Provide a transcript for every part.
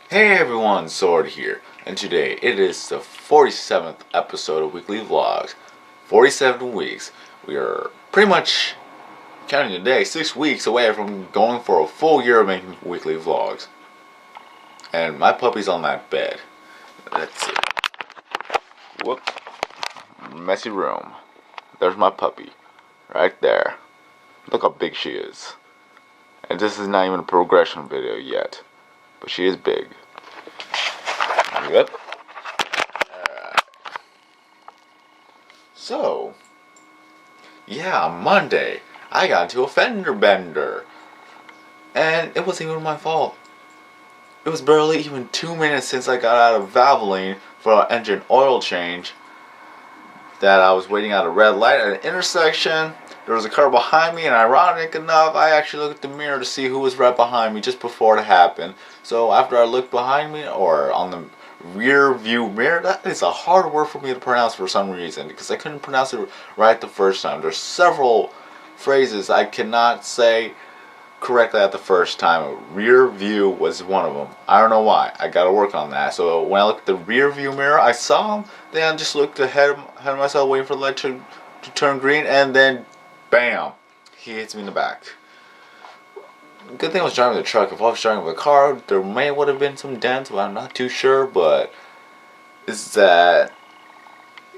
Hey everyone, Sword here, and today it is the 47th episode of Weekly Vlogs. 47 weeks. We are pretty much, counting today, 6 weeks away from going for a full year of making weekly vlogs. And my puppy's on that bed. Let's see. Whoop. Messy room. There's my puppy. Right there. Look how big she is. And this is not even a progression video yet. But she is big. Yep. Alright. So, yeah, on Monday, I got into a Fender Bender. And it wasn't even my fault. It was barely even 2 minutes since I got out of Valveline for an engine oil change that I was waiting at a red light at an intersection. There was a car behind me, and ironic enough, I actually looked at the mirror to see who was right behind me just before it happened. So after I looked behind me, or on the rear view mirror, that is a hard word for me to pronounce for some reason, because I couldn't pronounce it right the first time. There's several phrases I cannot say correctly at the first time. Rear view was one of them. I don't know why. I gotta work on that. So when I looked at the rear view mirror, I saw him. Then I just looked ahead of myself, waiting for the light to turn green, and then bam, he hits me in the back. Good thing I was driving the truck. If I was driving a car, there would have been some dents, but I'm not too sure. But is that,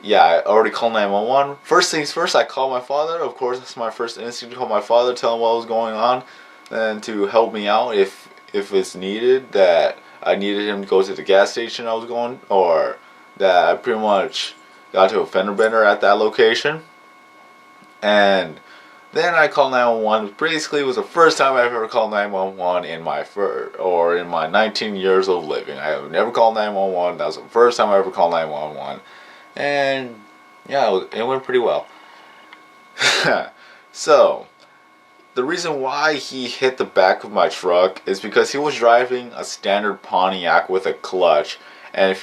yeah, I already called 911. First things first, I called my father. Of course, that's my first instinct, to call my father, tell him what was going on, and to help me out if it's needed, that I needed him to go to the gas station I was going, or that I pretty much got to a fender bender at that location. And then I called 911. Basically, it was the first time I ever called 911 in my 19 years of living. I have never called 911. That was the first time I ever called 911. And yeah, it went pretty well. So, the reason why he hit the back of my truck is because he was driving a standard Pontiac with a clutch, and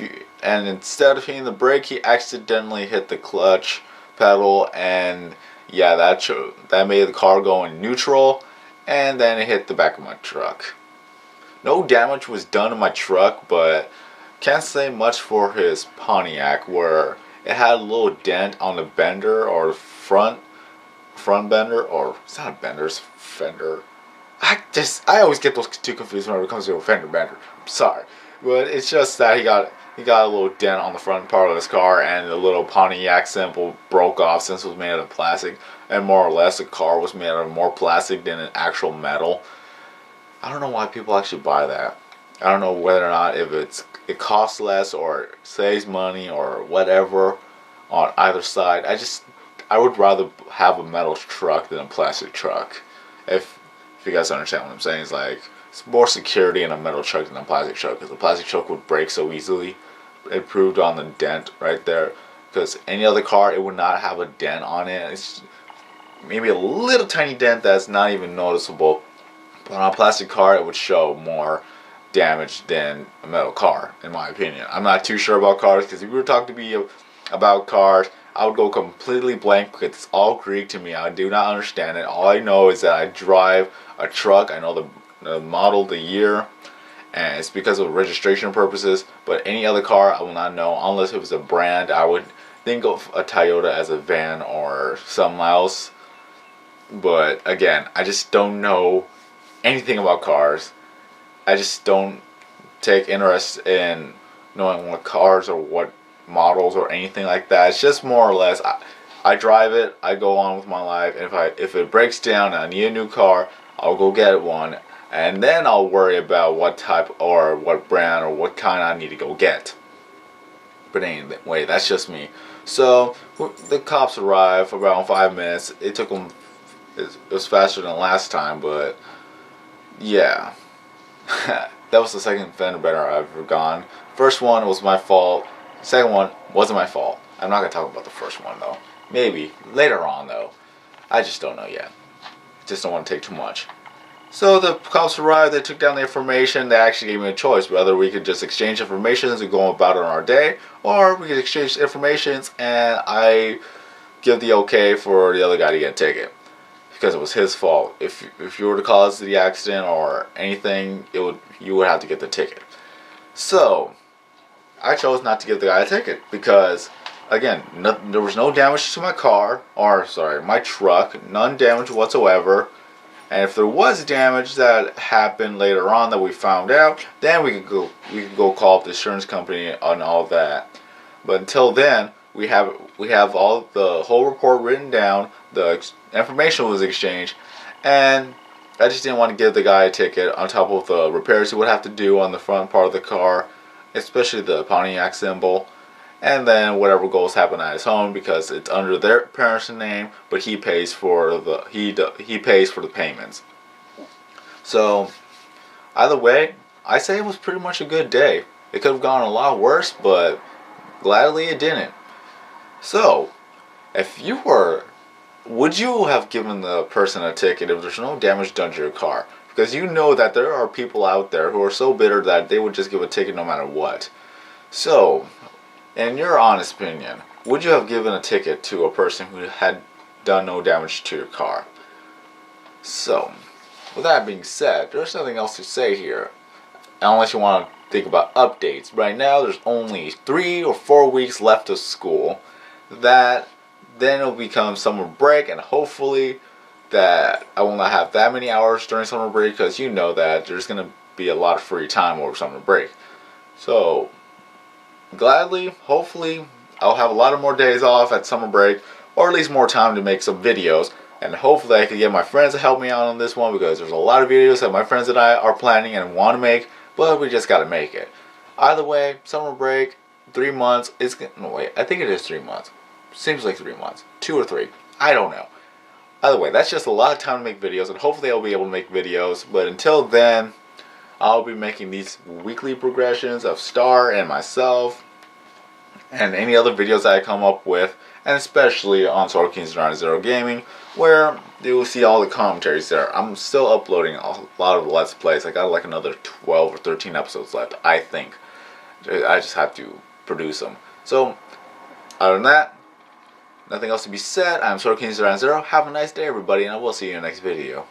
instead of hitting the brake, he accidentally hit the clutch pedal, and yeah, that made the car go in neutral, and then it hit the back of my truck. No damage was done to my truck, but can't say much for his Pontiac, where it had a little dent on the bender, or front bender, or it's not a bender, it's fender. I always get those two confused when it comes to a fender bender. I'm sorry, but it's just that he got a little dent on the front part of his car, and the little Pontiac symbol broke off since it was made out of plastic, and more or less the car was made out of more plastic than an actual metal. I don't know why people actually buy that. I don't know whether or not if it costs less or saves money or whatever on either side. I would rather have a metal truck than a plastic truck. If you guys understand what I'm saying, it's like it's more security in a metal truck than a plastic truck, because the plastic truck would break so easily. It proved on the dent right there, because any other car, it would not have a dent on it. It's maybe a little tiny dent that's not even noticeable, but on a plastic car it would show more damage than a metal car, in my opinion. I'm not too sure about cars, because if you were talking to me about cars, I would go completely blank, because it's all Greek to me. I do not understand it. All I know is that I drive a truck. I know the model, the year, and it's because of registration purposes. But any other car, I will not know, unless it was a brand. I would think of a Toyota as a van or something else. But again, I just don't know anything about cars. I just don't take interest in knowing what cars or what models or anything like that. It's just more or less, I drive it, I go on with my life, and if it breaks down and I need a new car, I'll go get one, and then I'll worry about what type or what brand or what kind I need to go get. But anyway, that's just me. So the cops arrived for around 5 minutes. It took them, it was faster than last time, but yeah. That was the second fender bender I've ever gone. First one was my fault. Second one wasn't my fault. I'm not going to talk about the first one, though. Maybe later on, though. I just don't know yet. Just don't want to take too much. So the cops arrived, they took down the information. They actually gave me a choice, whether we could just exchange information and go about it on our day, or we could exchange information and I give the okay for the other guy to get a ticket, because it was his fault. If you were to cause the accident or anything, you would have to get the ticket. So I chose not to give the guy a ticket because, again, there was no damage to my car, or sorry, my truck, none damage whatsoever. And if there was damage that happened later on that we found out, then we could go call up the insurance company and all that. But until then, we have all the whole report written down. The information was exchanged, and I just didn't want to give the guy a ticket on top of the repairs he would have to do on the front part of the car, especially the Pontiac symbol, and then whatever goals happen at his home because it's under their parents' name, but he pays for he pays for the payments. So either way, I say it was pretty much a good day. It could have gone a lot worse, but gladly it didn't. So if you were, would you have given the person a ticket if there's no damage done to your car? Because you know that there are people out there who are so bitter that they would just give a ticket no matter what. So, in your honest opinion, would you have given a ticket to a person who had done no damage to your car? So, with that being said, there's nothing else to say here. Unless you want to think about updates. Right now, there's only 3 or 4 weeks left of school. Then it'll become summer break, and hopefully that I will not have that many hours during summer break, because you know that there's going to be a lot of free time over summer break. So gladly, hopefully, I'll have a lot of more days off at summer break, or at least more time to make some videos, and hopefully I can get my friends to help me out on this one, because there's a lot of videos that my friends and I are planning and want to make, but we just got to make it. Either way, summer break, 3 months, no wait, I think it is 3 months. Seems like 3 months. 2 or 3. I don't know. Either way, that's just a lot of time to make videos, and hopefully I'll be able to make videos. But until then, I'll be making these weekly progressions of Star and myself, and any other videos that I come up with, and especially on SorkinZero Gaming, where you will see all the commentaries there. I'm still uploading a lot of Let's Plays. I got like another 12 or 13 episodes left, I think. I just have to produce them. So, other than that, nothing else to be said. I'm SorkinZero. Have a nice day, everybody, and I will see you in the next video.